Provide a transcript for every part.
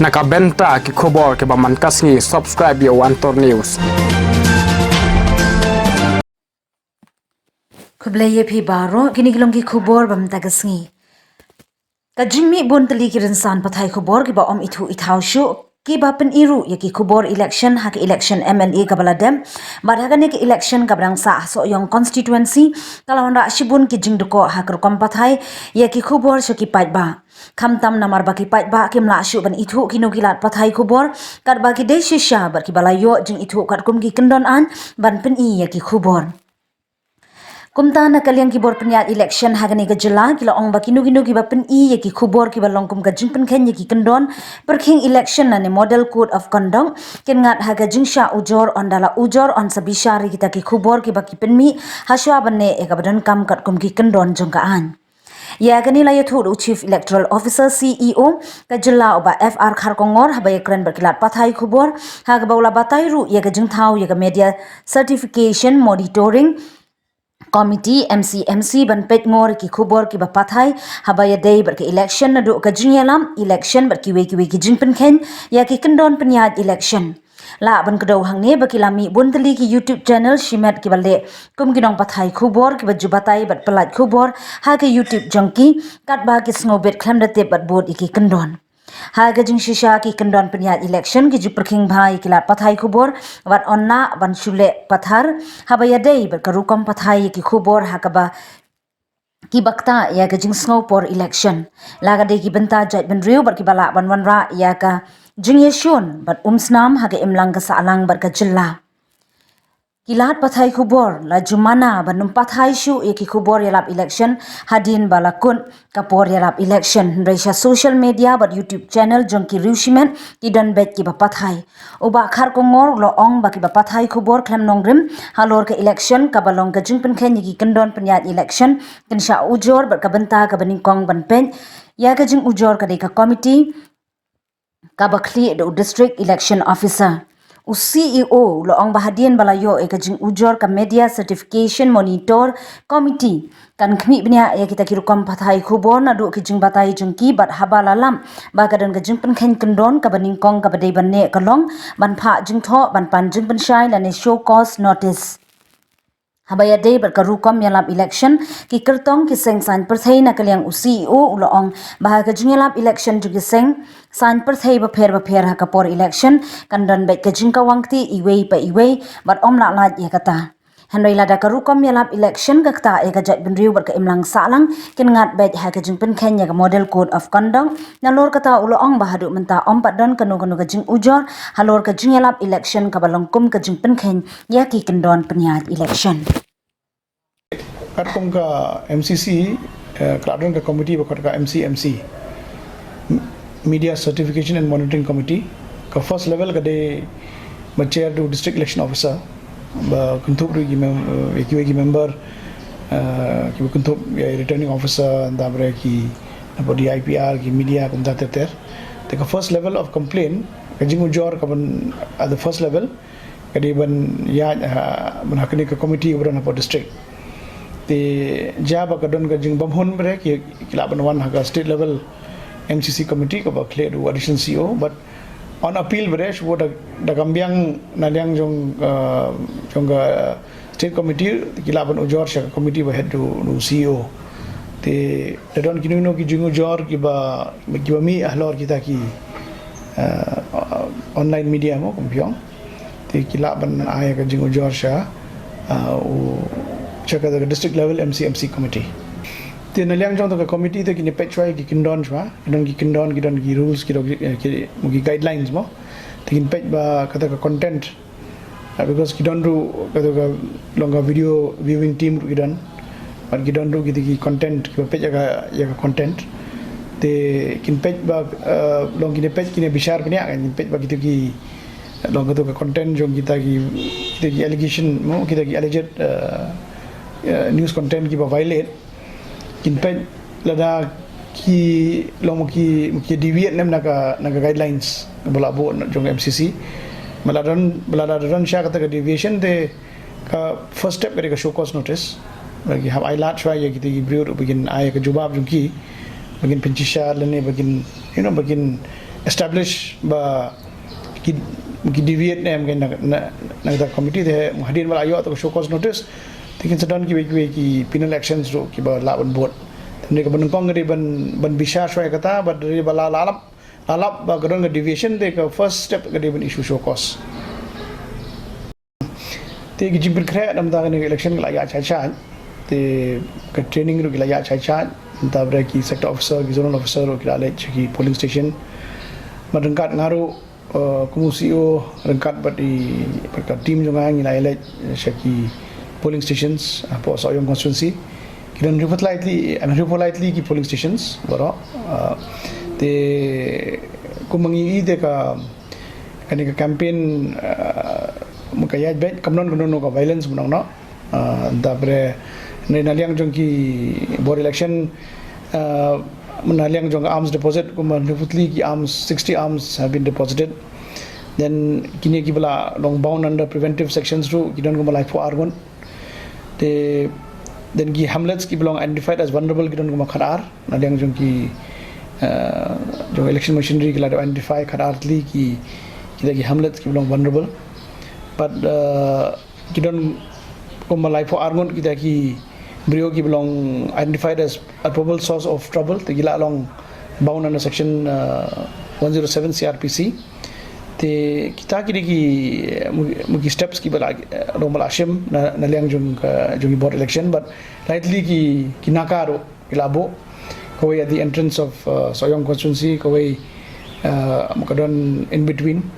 nakabenta ki khubor ke baman kasngi subscribe yo Wantor News. Kublaya pi baro kini gilong ki khubor bam tagasngi. Kajimi bun tali ki rinsan pathai khubor ki ba om ithu ithau shu ki ba pen iru ya ki khubor election hak election MLA kabaladem badhagane ki election kabrang sa so yong constituency kalawon ra shibun ki jingduko hak rukom pathai ya ki khubor shu ki pait ba khamtam namar ba ki pait ba ki mla shu ban ithu ki nugilat pathai khubor kat ba ki de shisha bar ki balayo jing ithu kat kum ki kendon an ban pen I ya ki khubor Kumta na kalyang kibor penyat election hagani ke jela kila ong baki nugi ba pen I ya ki khubor ki balong kum ka jing pen khen ya ki kendon perking election na ne model code of conduct ken ngat haga jing sha ujor ondala ujor on sa bishar kita ki khubor ki baki pen mi haswa banne e ka badan kam kat kum ki kendon jong ka an Ya gani la yathu chief electoral officer CEO ka jela oba FR kharkongor habay kran berkilat pathai khubor haga baula batai ru ya ka jing thau ya ka media certification monitoring Committee MCMC ban pet ngor ki khubor ki bapathai habaya day ber ki election na do ka jingyalam election ber ki we ki jingpen khen ya ki kendon penyat election la ban kdo hangne ba ki lami bundli ki YouTube channel shimet ki balde kum ginong pathai khubor ki bajubatai bat pelat khubor ha ki YouTube jongki kat ba ki snobet khlem da te bat bod ki kendon ha gajing shisha ki kendon penyat election ki juperking bhai kilat pathai khubor wat onna ban shule pathar habaya day berkarukom pathai ki khubor hakaba ki bakta ya gajing snow por election laga de ki benta jat ban riu bar ki bala ban wanra ya ka jing yeshun bat umsnam haga imlang ka salang bar ka jilla Kilat pathai khubor la jumana banum pathai shu eki khubor yalap election hadin balakun kapor yalap election resha social media but YouTube channel jongki riushimen kidan bet ki pathai oba khar kongor lo ong ba ki pathai khubor khlem nongrim halor ka election ka balong ka jingpen khen ki kendon penyat election kensha ujor ber ka benta ka baning kong ban pen ya ka jing ujor ka de ka committee ka bakli do district election officer CEO lo ong bahadian balayo e kajing ujor ka media certification monitor committee kan khmi bnia ya kita kirukom pathai khubor na du kijing batai jungki bat habalalam ba kadon kajing pen khen kendon ka baning kong ka badai banne kalong ban pha jing tho ban pan jing pen shai la ne show cause notice habaya day berkarukom yalap election ki kertong ki seng san perthai na kalyang CEO uloong bahag kajing yalap election jugi seng san perthai ba pher ha kapor election kandon bet kajing ka wangti iwei pa iwei bat om la la ya kata hanoi la da karukom yalap election gakta e gajat benriu berka imlang salang ken ngat bet ha kajing pen khen ya model code of conduct na lor kata uloong bahadu menta om padon kanu kajing ujor halor kajing yalap election ka balong kum kajing pen khen ya ki kendon penyat election Katong ka MCC Kladon ka committee ba ka MCMC Media Certification and Monitoring Committee ka first level ka de ba chair to district election officer ba kuntup ri ki member ki kuntup returning officer dabre ki ba di IPR ki media kun ta ter te ka first level of complaint ka jingu jor ka ban at the first level ka de ban ya ban hakni ka committee ba na district te jaba ka don ka jing bamhon bre ki kilaban wan ha state level MCC committee ka ba clear to additional CEO but on appeal bre wo da gambyang na liang jong state committee kilaban ujor sha committee ba head to CEO te da don kinino ki jingu jor ki ba mi ahlor kita ki online media mo kumpyong te kilaban aya ka jingu jor sha check the district level MCMC committee te naliang jong to committee te kini petchwai ki kindon jwa kidon ki rules ki guidelines mo te kin pech ba kata ka content because kidon ru kata ka longa video viewing team ru kidon but kidon ru ki content ki pech ya ka content te kin pech ba long kini pech kini bishar pnya kin pech ba ki long to ka content jong kita ki allegation mo kita ki alleged news content ki ba violate kin pe lada ki long ki deviate nem naga guidelines bola bo jong MCC maladan sha kata ka deviation de ka first step ka show cause notice bagi have I lat try ki brio begin ay ka jubab jong ki begin penchisha lene begin begin establish ba ki deviate nem kan na da committee de hadir mal ayo atau show cause notice tikin sedang ki penal actions ro ki ba laban bot tende ka benengkong ngari ban bishar shwai kata ba dari bala lalap ba gadon deviation de ka first step ka ban issue show cause te ki jimpin kre nam da ni election la ya cha te ka training ro ki la ya cha ta bre ki sector officer ki zonal officer ro ki la ki polling station madengkat ngaru kumusio rengkat badi ka team jonga ngi la elect shaki polling stations po soyong constituency kidan report lightly ki polling stations baro te kumangi de ka kani ka campaign mukayaj bet kamnon no ka violence bunang no dabre naliang jong ki board election naliang jong arms deposit kuman reputli ki arms 60 arms have been deposited. Then kini ki bala long bound under preventive sections ru kidon ko malai for argon te then ki hamlets ki belong identified as vulnerable kidon ko khadar naliang jong ki jong election machinery ki la identify khadar li ki ki hamlets ki belong vulnerable but kidon ko malai for argon ki brio ki belong identified as a probable source of trouble te gila along bound under section 107 CRPC te kita ki mugi steps ki bala normal ashim na liang jung board election but lightly ki nakaro ilabo kawai at the entrance of Soyong constituency kawai mukadon in between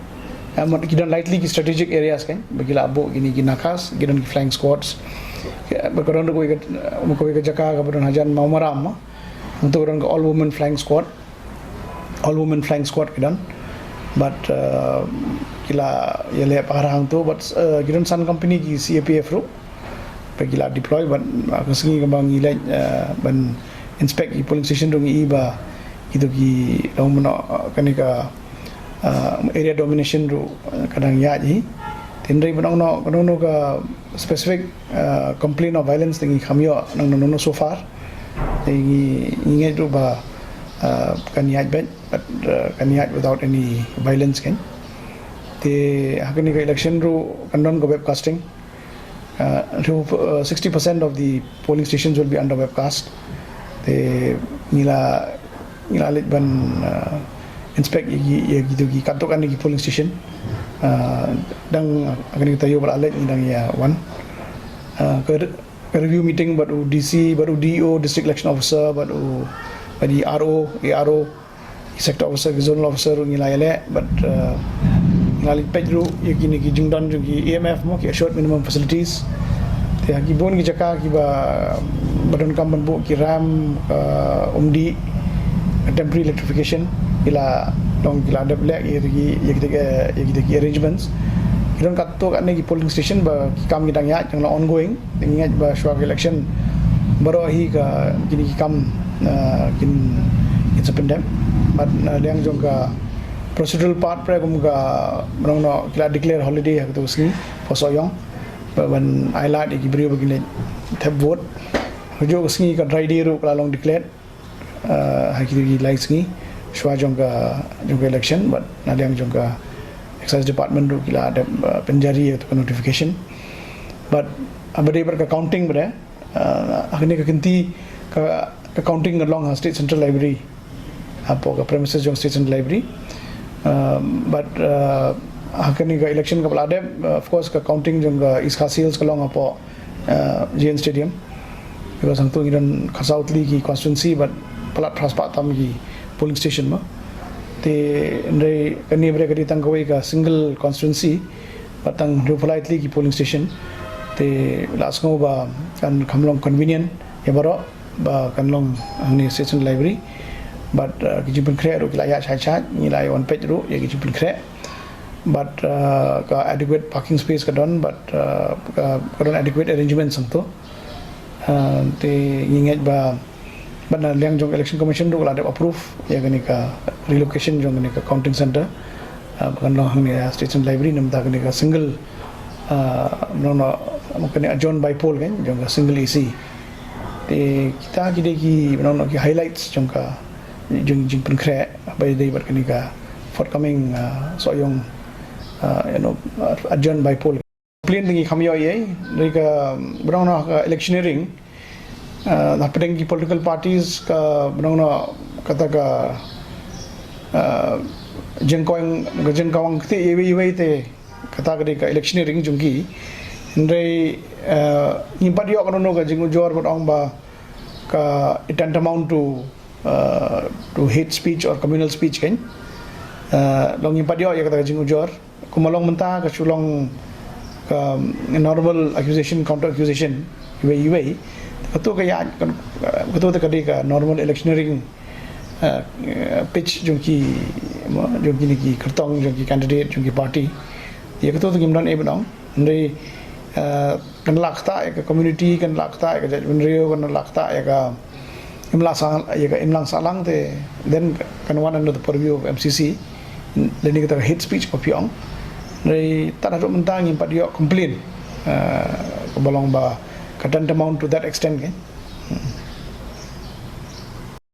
kidon lightly ki strategic areas kan bagila abo gini nakas gidon ki flying squads berkoron ko ke jaka ka bodon hajan maumaram untuk orang all women flying squad kidan but kila yele parang tu but gidan sun company ki CAPF ro pagila deploy but kasengi kembang ilaj ban inspect ki polling station dong iba itu ki dong mono kanika area domination ro kadang ya ji tindai banong no ka specific complaint of violence tingi khamyo nang no so far tingi ngai ro ba kaniyat bet but kaniyat without any violence kan te hakani ka election ro kandon ko webcasting 60% of the polling stations will be under webcast te nila lit ban inspect gitu ki katokan ni polling station dang akan kita yo balalet ni dang ya one review meeting baru DC baru DO district election officer baru badi RO ARO sector officer zonal officer ngilai le but ngali pedro yakini ki jungdan ki EMF mo ki assured minimum facilities te ki bon ki jaka ki ba badon kamban bo ki ram umdi temporary electrification ila dong ila ada black ki arrangements kiron katto kan ki polling station ba ki kam ngidang ya jang ongoing ingat ba shwag election baro hi ka kini ki kam kin it's a pandem but liang jong ka procedural part pre kum ka manong no kila declare holiday ha to sni for Soyong ban island ki brio begini tab vote jo sni ka dry day ro kala long declare ha ki like sni shwa jong ka election but naliang jong ka excise department ro kila ada penjari atau notification but abade ber ka counting bre akhirnya ka kinti ka counting along state central library apo ka premises jong state central library but akhirnya ka election ka balade of course ka counting jong ka iska sales ka long apo JN stadium because ang tu ngidan ka south league ki constituency but palat transpat tam ki polling station ma te ndai kani bre ka ditang kawai ka single constituency patang politely ki polling station te last ngo ba kan kamlong convenient ya baro ba kanlong ni station library but kijipin kre ro kilaya cha nilai on page ro ya kijipin kre but ka adequate parking space ka don but ka don adequate arrangements sang to te nginget ba bana liang jong election commission ro la approve ya gani ka relocation jong ni ka counting center kanlong ni station library nam da gani ka single no mungkin adjourn by poll kan jong ka single AC te kita ki highlights jong ka jing pen kre by day bar kani ka forthcoming soyong adjourned by poll plain tingi khamyo ye rika brown electioneering na pedeng political parties ka brown kata ka jengkawang te ewe te kata ka electioneering jungki ndai nimpat yo kono ka jingu jor bodong ba ka it tantamount to hate speech or communal speech kan long nimpat yo ya kata jingu jor kumalong menta ka sulong ka normal accusation counter accusation iwe betul ke ya betul te ka normal electioneering pitch jungki ni ki kertong jungki candidate jungki party ya betul te gimdan e bodong ndai kan lakta ya community kan lakta ya judgment rio kan lakta ya imlang salang te then kan one under the purview of MCC then kita hate speech of piong dari tanah mentang impat dia complain kebalong ba katan amount to that extent kan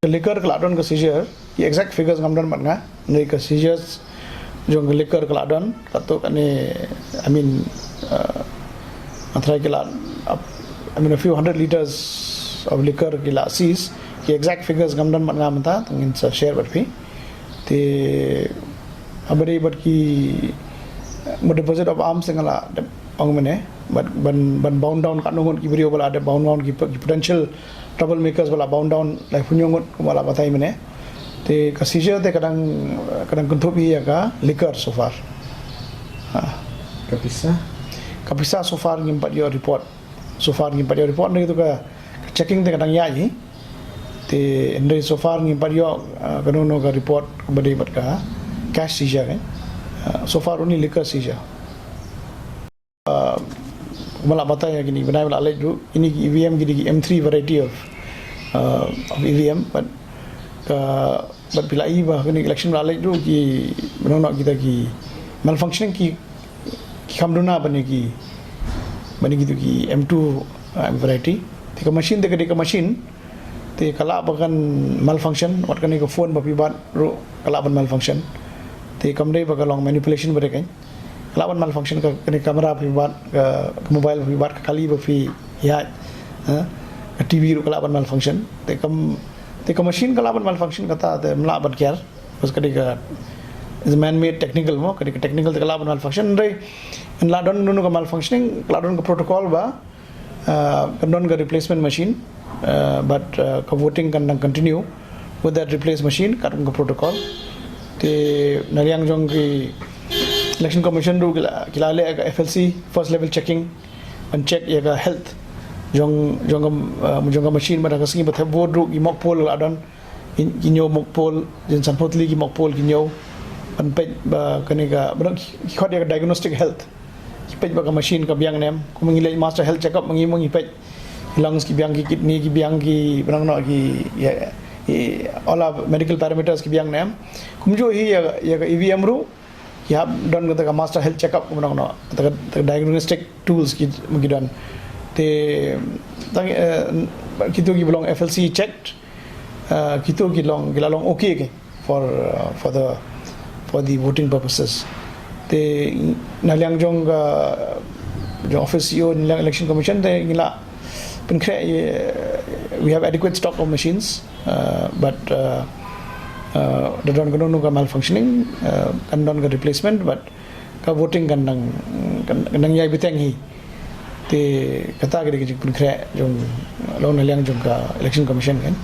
liquor keladon ke seizure the exact figures ngamdan matnga dari ke seizures jong liquor keladon katuk ani I mean a few hundred liters of liquor kila seized the exact figures gamdan mat ngamta tangin sa share bat phi te abare bat ki mo deposit of arms ngala ong mene but ban bound down kanungon ki brio bala de bound down ki potential troublemakers bala bound down like punyongot bala batai mene te ka seizure te kadang kuntubi ya ka liquor so far kapisa so far ngimpat your report ni tu ka checking te kadang ya ji te ndai so far ngimpat yo kanono ka report badai bat ka cash seizure kan so far only liquor seizure mala bataya gini benai mala alej du ini EVM gini M3 variety of EVM but bila iba kini election mala alej du ki benono kita ki malfunctioning ki kamduna bani gitu ki M2 variety te ka machine te machine te kala bagan malfunction wat kani ko phone ba pibat ro kala ban malfunction te kamdei ba kalong manipulation bare kan kala ban malfunction ka kani camera pibat ka mobile pibat ka kali ba fi ya ka TV ro kala ban malfunction te ka machine kala ban malfunction kata te mla ban kyar bas kadi ka is man made technical mo kadi technical te kala ban malfunction ndai and ladon nunu ka malfunctioning ladon ka protocol ba kandon ka replacement machine but ka voting kan continue with that replaced machine kadon ka protocol te nariang jong ki election commission ru kilale ka FLC first level checking and check ya ka health jong machine ba ka singi ba vote ru ki mock poll ladon kinyo mock poll jin sanpotli ki mock poll kinyo pan pe ba kani ka ba ki khod ya diagnostic health pej ba ka machine ka biang nem ko mangilai master health checkup mangi pej lungs ki biang ki kidney ki biang ki benang no ki all of medical parameters ki biang nem kumjo hi ya EVM ru ya don ka master health checkup ko benang no ta diagnostic tools ki magidon te tang kitu ki belong FLC checked kitu ki long okay for the voting purposes te naliang jong office CEO election commission te ngila we have adequate stock of machines but the don't go no malfunctioning kan don replacement but ka voting kan nang yai biteng hi te kata ke jong long naliang jong ka election commission kan